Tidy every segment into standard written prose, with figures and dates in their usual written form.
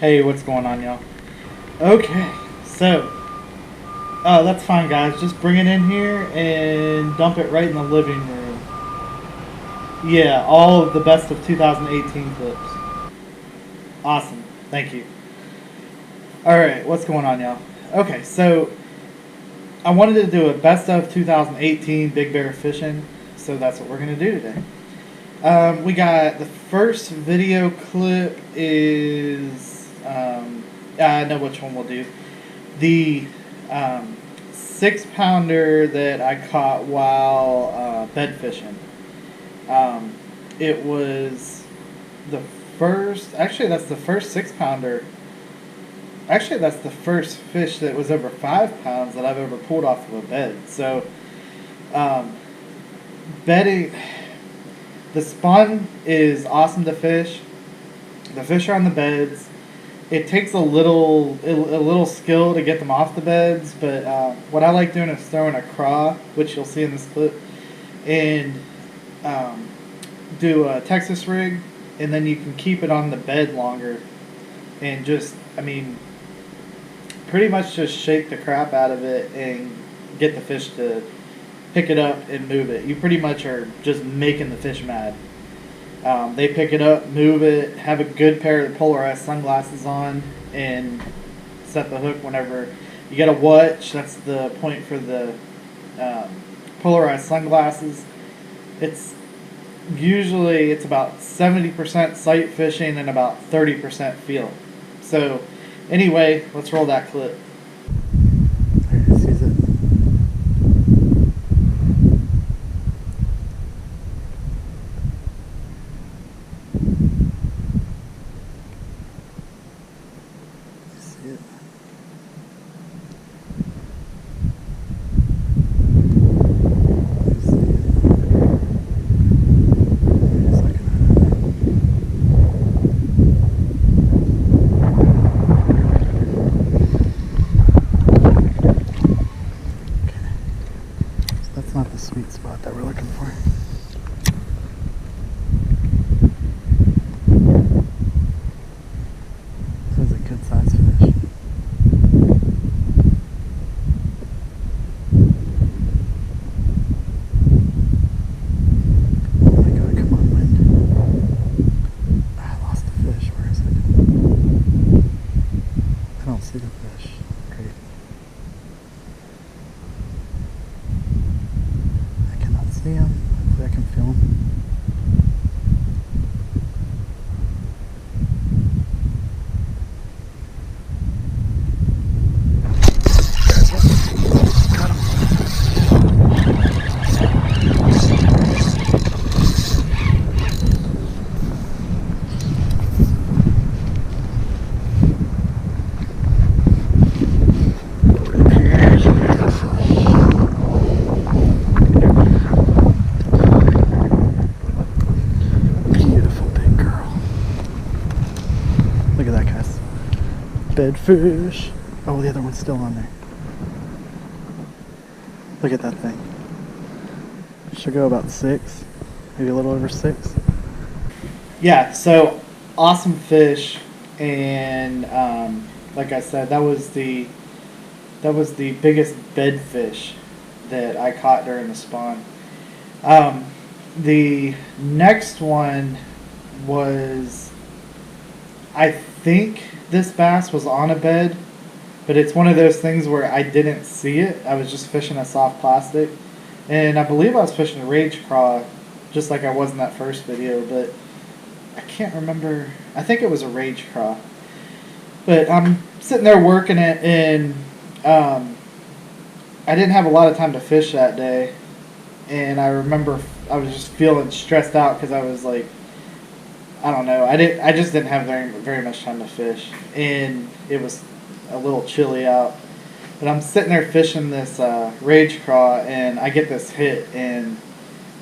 Hey, what's going on, y'all? Okay, so, oh, that's fine, guys. Just bring it in here and dump it right in the living room. Yeah, all of the best of 2018 clips. Awesome. Thank you. Alright, what's going on, y'all? Okay, so, I wanted to do a best of 2018 Big Bear Fishing, so that's what we're going to do today. We got the first video clip is, I know which one we'll do. The 6-pounder that I caught while bed fishing. It was the first, actually that's the first 6-pounder. Actually, that's the first fish that was over 5 pounds that I've ever pulled off of a bed. So, bedding, the spawn is awesome to fish. The fish are on the beds. It takes a little skill to get them off the beds, but what I like doing is throwing a craw, which you'll see in this clip, and do a Texas rig, and then you can keep it on the bed longer, and just, I mean, pretty much just shake the crap out of it and get the fish to pick it up and move it. You pretty much are just making the fish mad. They pick it up, move it, have a good pair of polarized sunglasses on, and set the hook whenever you get a watch. That's the point for the polarized sunglasses. It's about 70% sight fishing and about 30% feel. So anyway, let's roll that clip. There he sees it. See it. That's not the sweet spot that we're looking for. This is a good sized fish. Oh my god, come on, wind. I lost the fish. Where is it? I don't see the fish. Great. See him. Hopefully I can feel him. Got him. Look at that, guys. Bed fish. Oh, the other one's still on there. Look at that thing. Should go about 6, maybe a little over 6. Yeah, so awesome fish, and like I said, that was the biggest bed fish that I caught during the spawn. The next one was, I think this bass was on a bed, but it's one of those things where I didn't see it. I was just fishing a soft plastic, and I believe I was fishing a rage craw, just like I was in that first video, but I can't remember. I think it was a rage craw. But I'm sitting there working it, and I didn't have a lot of time to fish that day, and I remember I was just feeling stressed out because I was like, I don't know. I just didn't have very much time to fish, and it was a little chilly out. But I'm sitting there fishing this rage craw, and I get this hit, and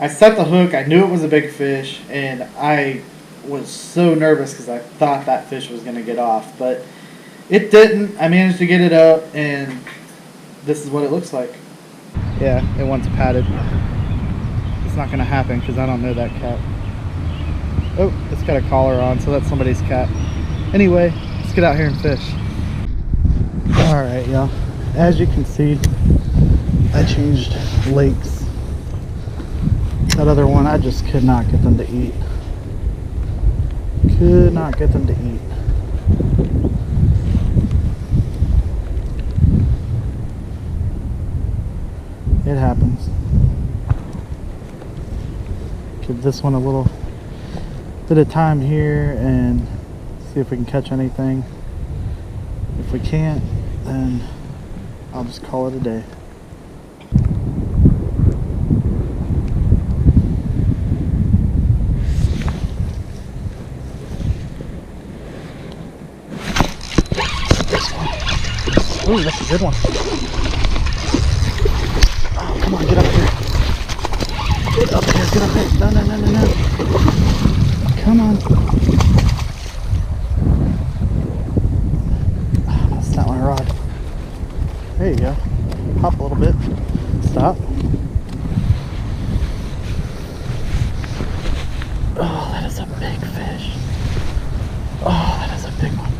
I set the hook. I knew it was a big fish, and I was so nervous because I thought that fish was going to get off, but it didn't. I managed to get it up, and this is what it looks like. Yeah, it wants padded. It's not going to happen because I don't know that cat. Oh, it's got a collar on, so that's somebody's cat. Anyway, let's get out here and fish. All right, y'all. As you can see, I changed lakes. That other one, I just could not get them to eat. Could not get them to eat. It happens. Give this one a little bit of time here and see if we can catch anything. If we can't, then I'll just call it a day. Ooh, that's a good one. Oh, come on, get up here. Get up here, get up here. No, no, no, no, no. Come on. Oh, that's not my rod. There you go. Hop a little bit. Stop. Oh, that is a big fish. Oh, that is a big one.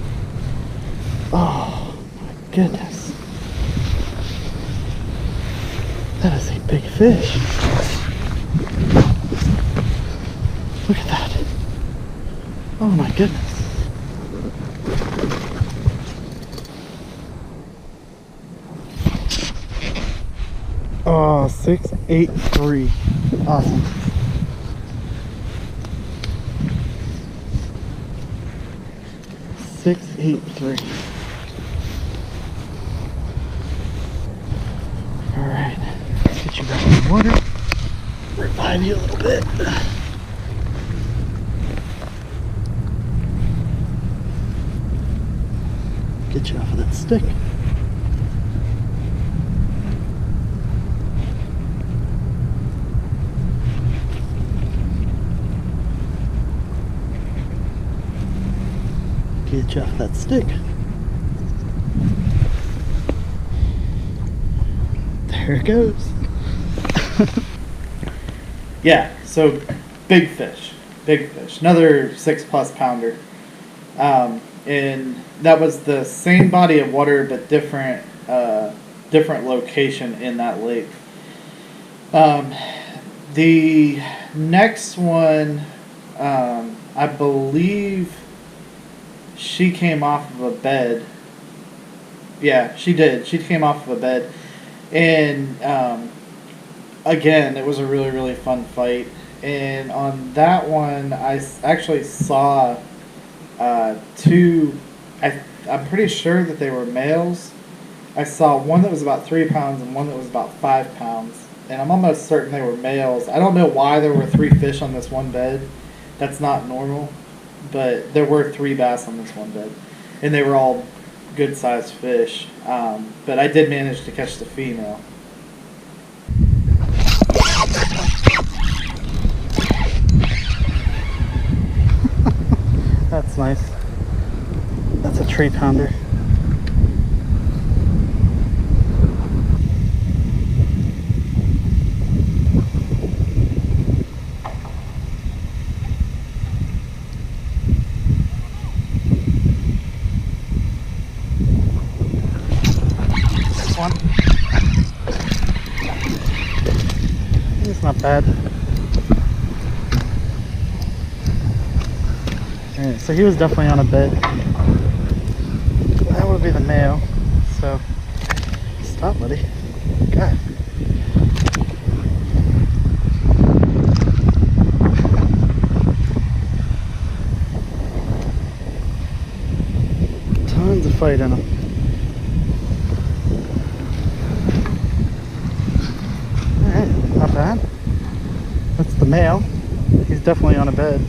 Oh, my goodness. That is a big fish. Look at that. Oh my goodness. Oh, 683. Awesome. Six, 8, 3. All right, let's get you back in the water. Revive you a little bit. Get you off of that stick. Get you off of that stick. There it goes. Yeah, so big fish, another 6+ pounder. And that was the same body of water, but different location in that lake. The next one, I believe she came off of a bed. Yeah, she did. She came off of a bed. And again, it was a really, really fun fight. And on that one, I actually saw two, I'm pretty sure that they were males. I saw one that was about 3 pounds and one that was about 5 pounds. And I'm almost certain they were males. I don't know why there were 3 fish on this one bed. That's not normal. But there were 3 bass on this one bed. And they were all good sized fish. But I did manage to catch the female. That's nice. That's a 3 pounder. One. It's not bad. Alright, so he was definitely on a bed. That would be the male. So stop, buddy. God. Tons of fight in him. Not bad. That's the male. He's definitely on a bed.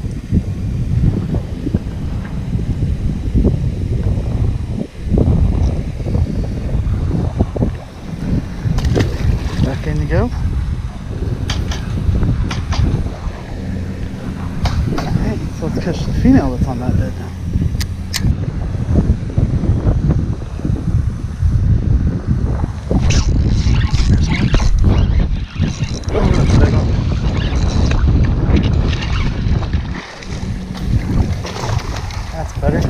Back in you go. Alright, so let's catch the female that's on that bed now. That's better.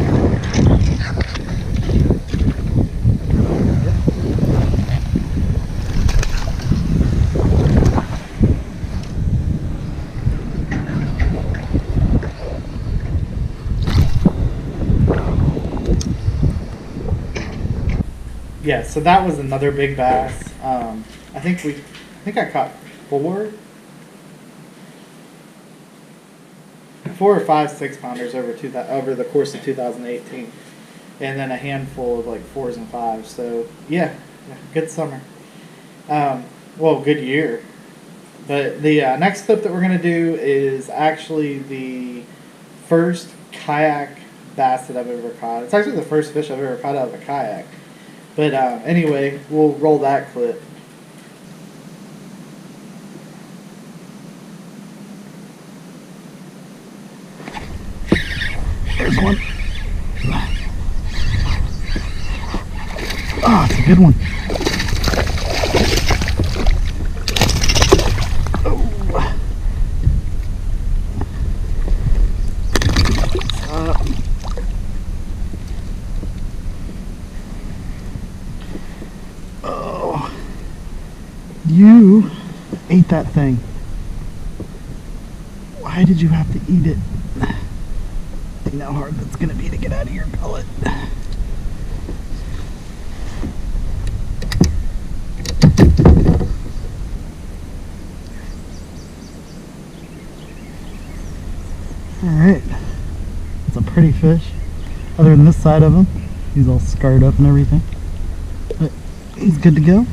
yeah, so that was another big bass. I think I caught four or five 6-pounders over the course of 2018, and then a handful of like 4s and 5s. So yeah, good summer. Well, good year. But the next clip that we're gonna do is actually the first kayak bass that I've ever caught. It's actually the first fish I've ever caught out of a kayak. But anyway, we'll roll that clip. There's one. Oh, it's a good one. Oh, you ate that thing. Why did you have to eat it? You know how hard that's going to be to get out of your pellet. Alright, it's a pretty fish. Other than this side of him, he's all scarred up and everything. But he's good to go.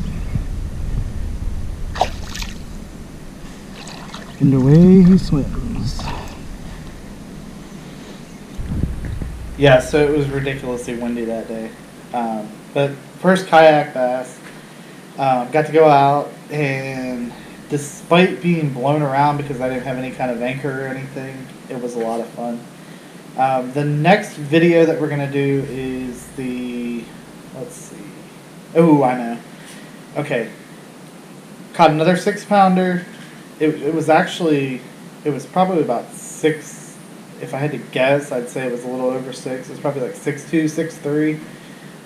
And away he swims. Yeah, so it was ridiculously windy that day. But first kayak bass, got to go out, and despite being blown around because I didn't have any kind of anchor or anything, it was a lot of fun. The next video that we're going to do is let's see. Oh, I know. Okay. Caught another 6-pounder. It was probably about 6. If I had to guess, I'd say it was a little over 6. It's probably like 6'2", 6'3".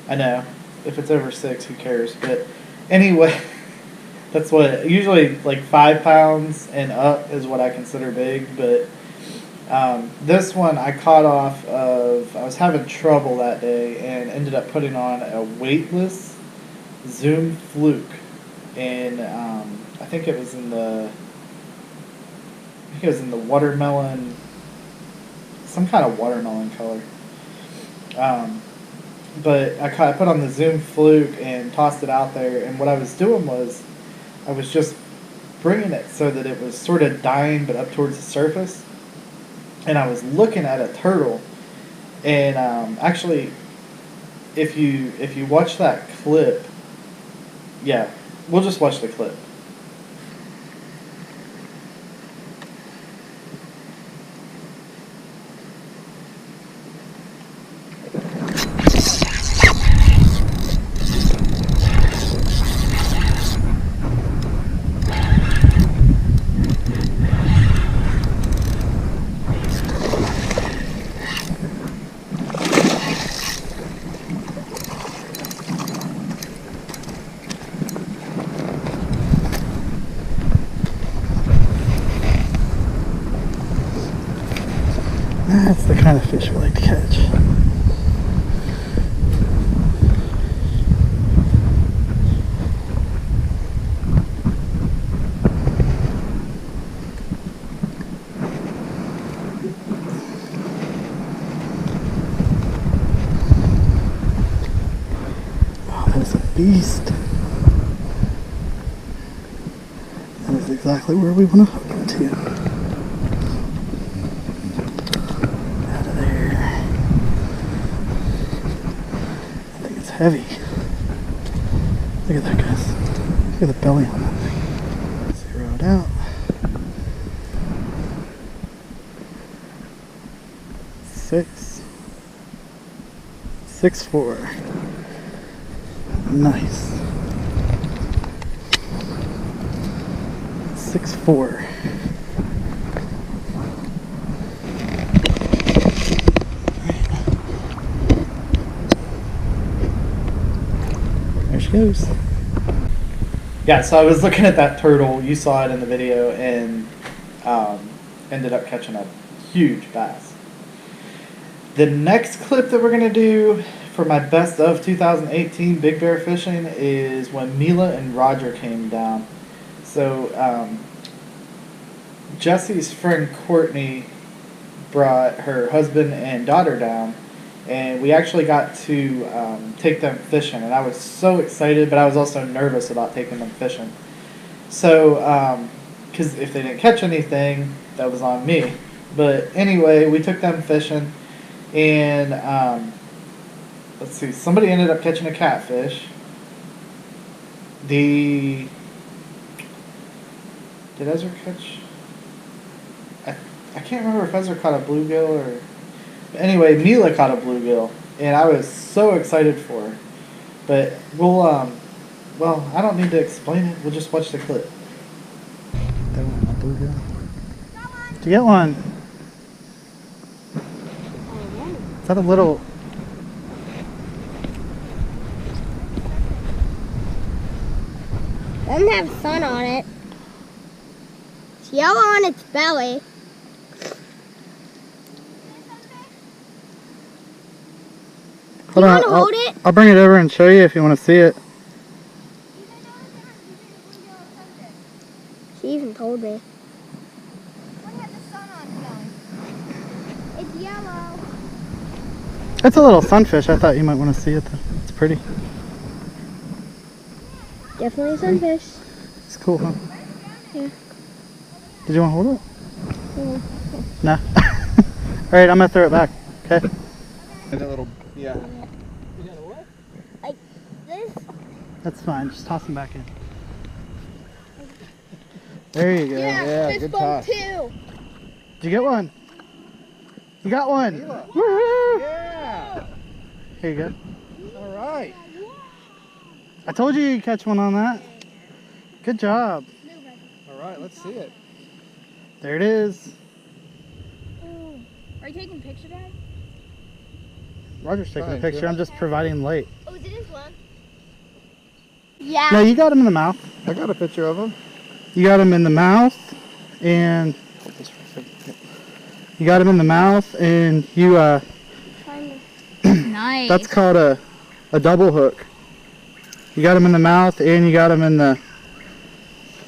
I know. If it's over 6, who cares? But anyway, that's what usually like 5 pounds and up is what I consider big. But this one I caught off of. I was having trouble that day and ended up putting on a weightless Zoom fluke, and I think it was in the watermelon. Some kind of watermelon color. But I put on the Zoom fluke and tossed it out there, and what I was doing was I was just bringing it so that it was sort of dying but up towards the surface, and I was looking at a turtle, and actually if you watch that clip, yeah, we'll just watch the clip. That's the kind of fish we like to catch. Oh, that's a beast. That is exactly where we want to hook it to. Heavy. Look at that, guys. Look at the belly on that thing. Zero it out. 6. 6'4". Nice. 6'4". There she goes. Yeah, so I was looking at that turtle. You saw it in the video, and ended up catching a huge bass. The next clip that we're going to do for my best of 2018 Big Bear Fishing is when Mila and Roger came down. So Jesse's friend Courtney brought her husband and daughter down, and we actually got to take them fishing, and I was so excited, but I was also nervous about taking them fishing. So, because if they didn't catch anything, that was on me. But anyway, we took them fishing, and let's see, somebody ended up catching a catfish. Did Ezra catch? I can't remember if Ezra caught a bluegill or... But anyway, Mila caught a bluegill, and I was so excited for her. But we'll, well, I don't need to explain it. We'll just watch the clip. That one, a bluegill. Did you get one? Is that a little... Doesn't have sun on it. It's yellow on its belly. Hold on, hold it? I'll bring it over and show you if you want to see it. She even told me. It's yellow. It's a little sunfish. I thought you might want to see it though. It's pretty. Definitely a sunfish. It's cool, huh? Yeah. Did you want to hold it? Yeah. No. Alright, I'm going to throw it back. Okay? And a little, yeah. Like this? That's fine. Just toss them back in. There you go. Yeah, fish good bone toss. 2. Did you get one? You got one. Woohoo! Yeah. Here you go. All right. I told you you'd catch one on that. Good job. All right, let's see it. There it is. Are you taking a picture, Dad? Roger's taking a Fine, picture. good. I'm just providing light. Oh, is it his one? Yeah. No, you got him in the mouth. I got a picture of him. You got him in the mouth, and Hold this for a second. you got him in the mouth, and you Nice. that's called a double hook. You got him in the mouth, and you got him in the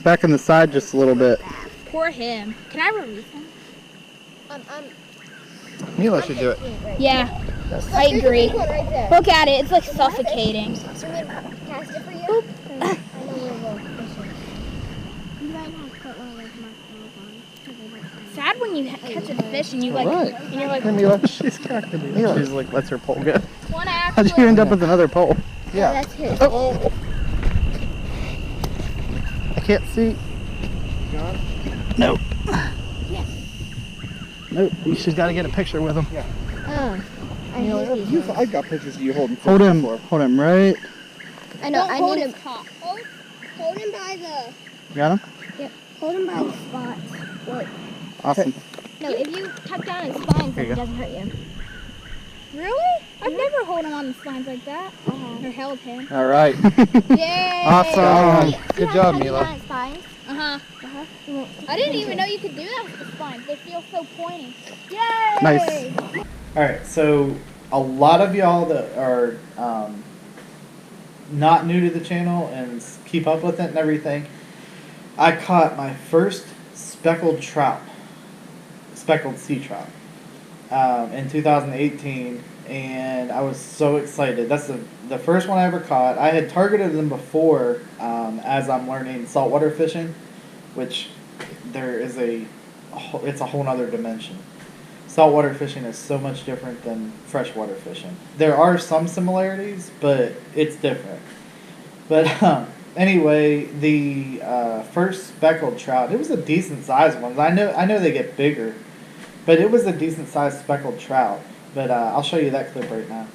back in the side just a little bit. Poor him. Can I release him? Mila should do it. Yeah, I agree. Right there. Look at it. It's like suffocating. Cast it for you? I know where we're fishing. You might have to put one of those marshmallows on. Sad when you catch a fish and you like, All right. and you're like, Hey, Mila. She's cracking me. Mila. She's like, lets her pole go. wanna How'd actually. you end up with another pole? Yeah. That's his. Oh. I can't see. Got it? Nope. Nope. She's got to get a picture with him. Oh. I Mila, hate these ones. I've got pictures of you holding fish Hold him. before. Hold him right. I know. Don't I hold need his him. top. Hold him by the. Got him? Hold him by the spot. What? Awesome. No, if you tuck down his spines, Here you it go. doesn't hurt you. Really? I've never held him on the spines like that. Or held him. All right. Yay! Awesome. Good job, Mila. Spines? Uh-huh. I didn't even know you could do that with the spines. They feel so pointy. Yay! Nice. Alright, so a lot of y'all that are not new to the channel and keep up with it and everything, I caught my first speckled trout, speckled sea trout, in 2018, and I was so excited. That's the first one I ever caught. I had targeted them before as I'm learning saltwater fishing, which it's a whole nother dimension. Saltwater fishing is so much different than freshwater fishing. There are some similarities, but it's different. But anyway, the first speckled trout, it was a decent sized one. I know they get bigger, but it was a decent sized speckled trout. But I'll show you that clip right now.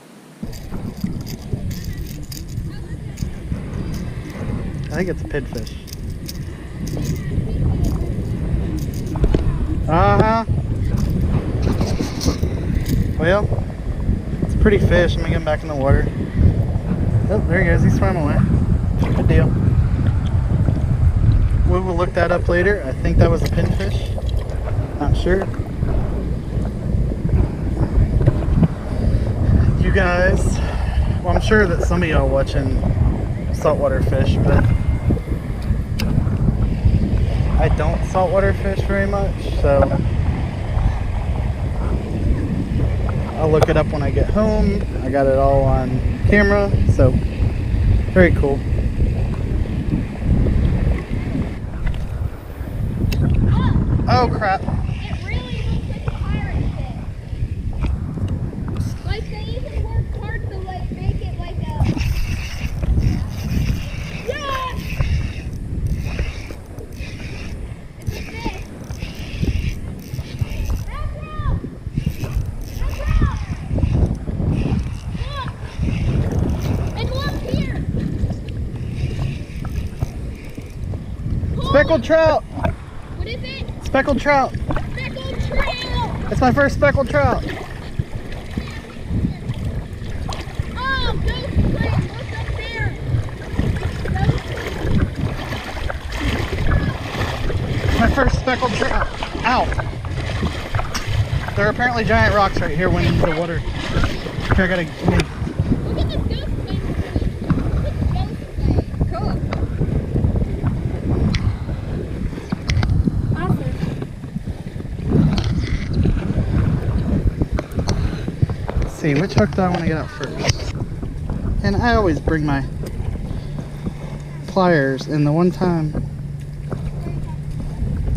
I think it's a pinfish. Uh-huh. Well, it's a pretty fish. I'm gonna get him back in the water. Oh, there he goes. He swam away. Good deal. We will look that up later. I think that was a pinfish. Not sure. You guys Well, I'm sure that some of y'all watching saltwater fish, but I don't saltwater fish very much, so I'll look it up when I get home. I got it all on camera, so very cool. Oh crap. It really looks like a pirate ship. Like they even worked hard to like make it like a. Yeah! It's a fish. Back out! Back out! Look! And look here! Speckled trout! What is it? Speckled trout! Speckled trout! That's my first speckled trout! Oh, ghost crab! Look up there! My first speckled trout! Ow! There are apparently giant rocks right here went into the water. Here, I gotta... Look at this ghost thing. Look at this ghost thing. Cool. Let's see, which hook do I want to get out first? And I always bring my pliers, and the one time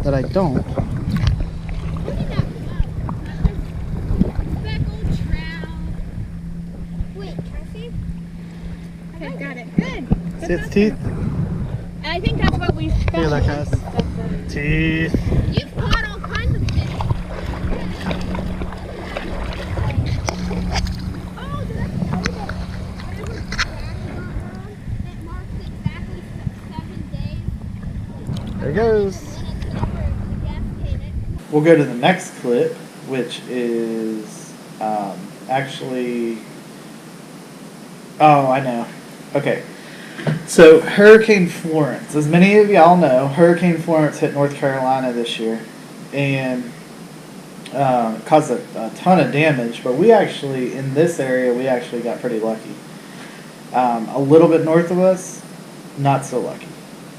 that I don't, Look at that speckled trout. Wait, can I see? Okay, got it. Good. see its teeth? And I think that's what we Here, look guys. Teeth. You've caught all kinds of fish. Oh, did I tell you that there was a that marks exactly 7 days? There it goes. And it's over the gas tank. We'll go to the next clip, which is actually. Oh, I know. Okay. So, Hurricane Florence. As many of y'all know, Hurricane Florence hit North Carolina this year and caused a ton of damage. But we actually, in this area, we actually got pretty lucky. A little bit north of us, not so lucky.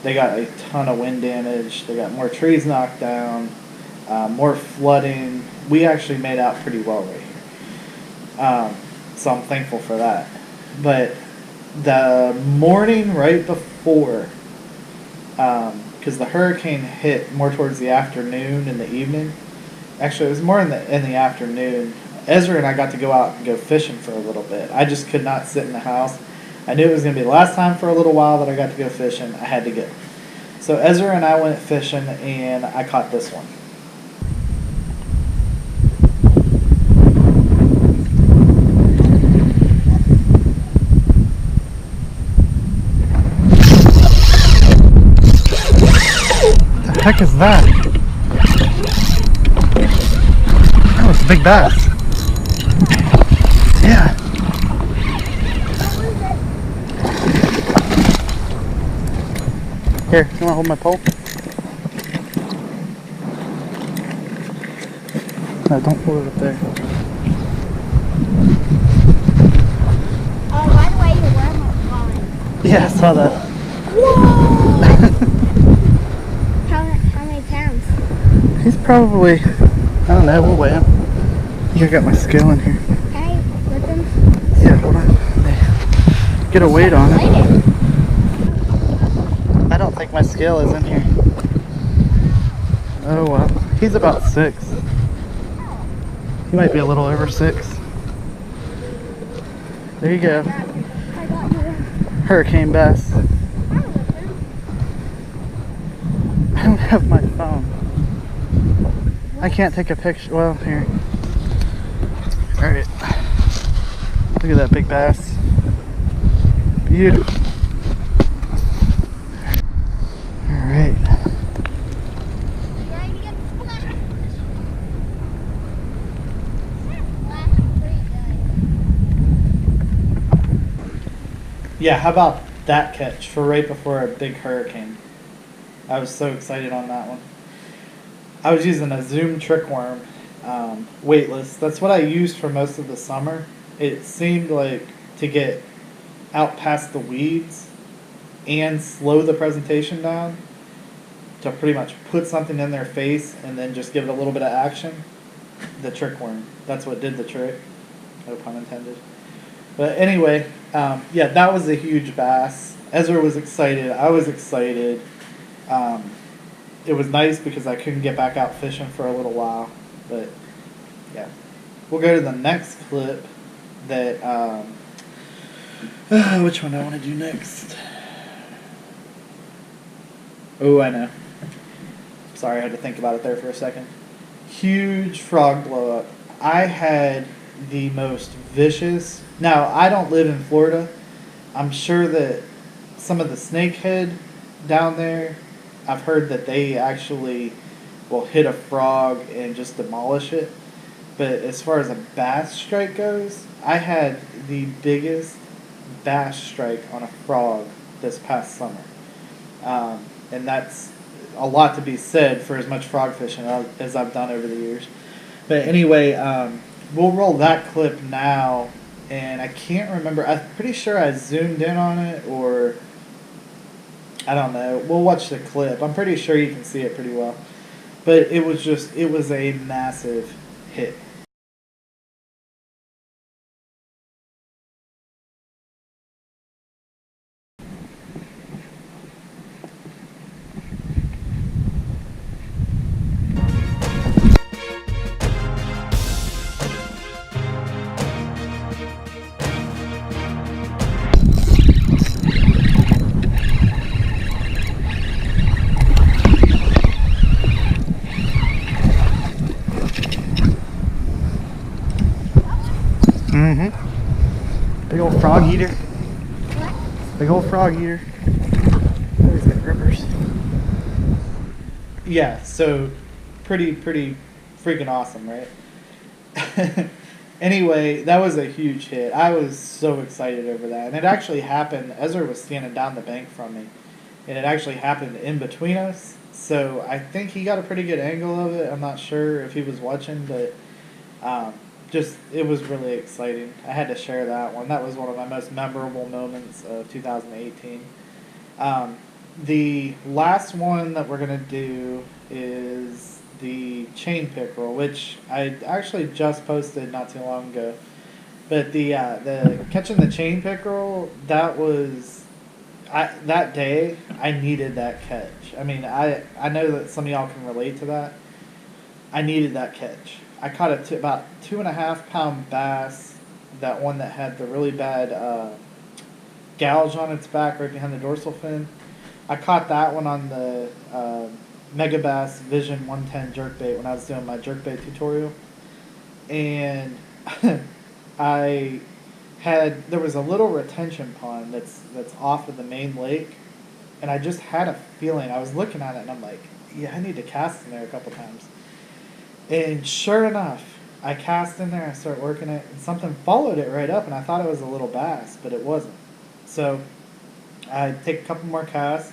They got a ton of wind damage. They got more trees knocked down, more flooding. We actually made out pretty well right here. So I'm thankful for that. But the morning right before, because the hurricane hit more towards the afternoon and the evening. Actually, it was more in the afternoon. Ezra and I got to go out and go fishing for a little bit. I just could not sit in the house. I knew it was going to be the last time for a little while that I got to go fishing. I had to go. So Ezra and I went fishing, and I caught this one. What the heck is that? That was a big bass. Yeah. Here, you want to hold my pole? No, don't hold it up there. Oh, by the way, you're wearing my line. Yeah, I saw that. Whoa! how many pounds? He's probably, I don't know, we'll weigh him. I got my scale in here. Can I lift him? Yeah, hold on. Get a weight on it. I don't think my scale is in here. Oh well. He's about 6. He might be a little over 6. There you go. I got you. Hurricane bass. I don't have my phone. I can't take a picture. Well, here. Alright. Look at that big bass. Beautiful. Alright. Yeah, how about that catch for right before a big hurricane? I was so excited on that one. I was using a Zoom trick worm, weightless. That's what I used for most of the summer. It seemed like to get out past the weeds and slow the presentation down to pretty much put something in their face and then just give it a little bit of action, the trick worm. That's what did the trick. No pun intended. But anyway, yeah, that was a huge bass. Ezra was excited. I was excited. It was nice because I couldn't get back out fishing for a little while. But yeah, we'll go to the next clip. That which one I want to do next? Oh, I know. Sorry, I had to think about it there for a second. Huge frog blow up. I had the most vicious. Now, I don't live in Florida. I'm sure that some of the snakehead down there, I've heard that they actually will hit a frog and just demolish it. But as far as a bass strike goes, I had the biggest bass strike on a frog this past summer. And that's a lot to be said for as much frog fishing as I've done over the years. But anyway, we'll roll that clip now. And I can't remember. I'm pretty sure I zoomed in on it, or I don't know. We'll watch the clip. I'm pretty sure you can see it pretty well. But it was a massive hit. Big old frog eater. Big old frog eater. Oh, he's got grippers. Yeah, so pretty freaking awesome, right? Anyway, that was a huge hit. I was so excited over that. And it actually happened, Ezra was standing down the bank from me. And it actually happened in between us. So I think he got a pretty good angle of it. I'm not sure if he was watching, but it was really exciting. I had to share that one. That was one of my most memorable moments of 2018. The last one that we're going to do is the chain pickerel, which I actually just posted not too long ago. But the catching the chain pickerel, that was, that day, I needed that catch. I mean, I know that some of y'all can relate to that. I needed that catch. I caught about 2.5 pound bass, that one that had the really bad gouge on its back right behind the dorsal fin. I caught that one on the Mega Bass Vision 110 jerkbait when I was doing my jerkbait tutorial. And there was a little retention pond that's off of the main lake, and I just had a feeling. I was looking at it and I'm like, yeah, I need to cast in there a couple times. And sure enough, I cast in there, I start working it, and something followed it right up, and I thought it was a little bass, but it wasn't. So I take a couple more casts,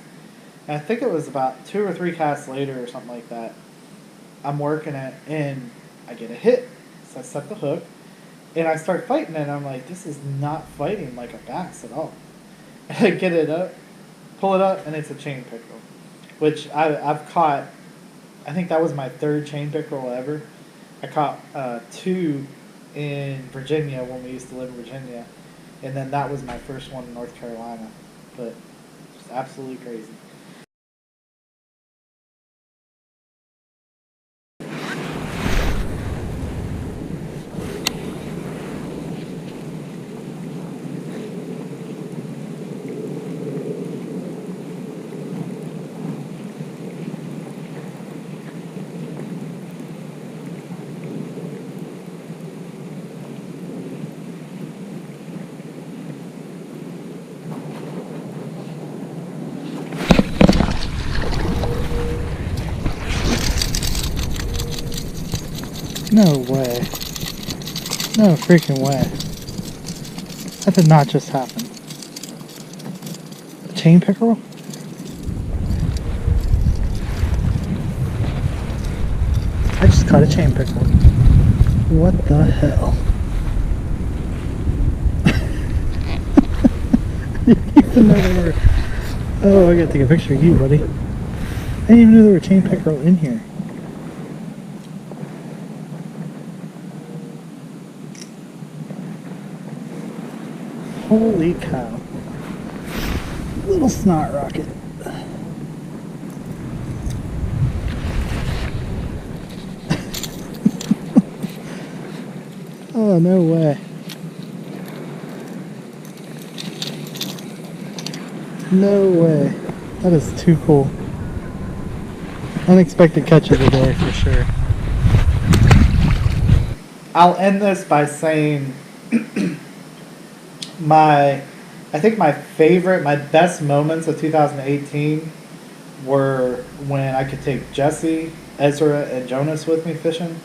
and I think it was about 2 or 3 casts later or something like that. I'm working it, and I get a hit. So I set the hook, and I start fighting it, and I'm like, this is not fighting like a bass at all. And I get it up, pull it up, and it's a chain pickerel, which I've caught. I think that was my 3rd chain pickerel ever. I caught 2 in Virginia when we used to live in Virginia, and then that was my first one in North Carolina. But just absolutely crazy. No way. No freaking way. That did not just happen. A chain pickerel? I just caught a chain pickerel. What the hell? Oh, I gotta take a picture of you, buddy. I didn't even know there were chain pickerel in here. Holy cow. Little snot rocket. Oh, no way. No way. That is too cool. Unexpected catch of the day for sure. I'll end this by saying I think my best moments of 2018 were when I could take Jesse, Ezra, and Jonas with me fishing.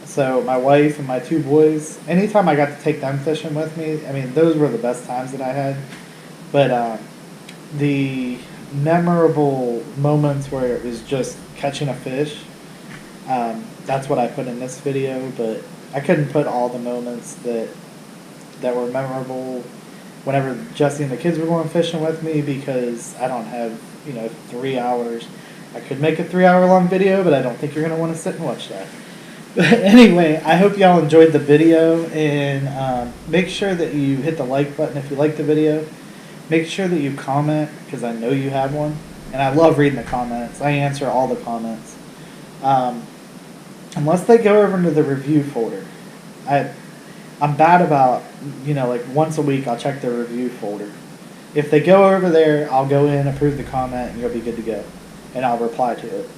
So my wife and my two boys, anytime I got to take them fishing with me, I mean, those were the best times that I had. But the memorable moments where it was just catching a fish, that's what I put in this video, but I couldn't put all the moments that were memorable whenever Jesse and the kids were going fishing with me, because I don't have, 3 hours. I could make a 3-hour long video, but I don't think you're going to want to sit and watch that. But anyway, I hope y'all enjoyed the video, and make sure that you hit the like button if you like the video. Make sure that you comment, because I know you have one, and I love reading the comments. I answer all the comments. Unless they go over into the review folder. I'm bad about, like once a week I'll check the review folder. If they go over there, I'll go in, approve the comment, and you'll be good to go. And I'll reply to it.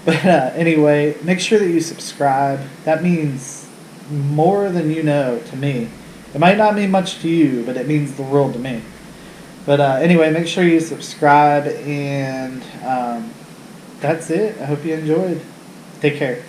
But anyway, make sure that you subscribe. That means more than you know to me. It might not mean much to you, but it means the world to me. But anyway, make sure you subscribe, and that's it. I hope you enjoyed. Take care.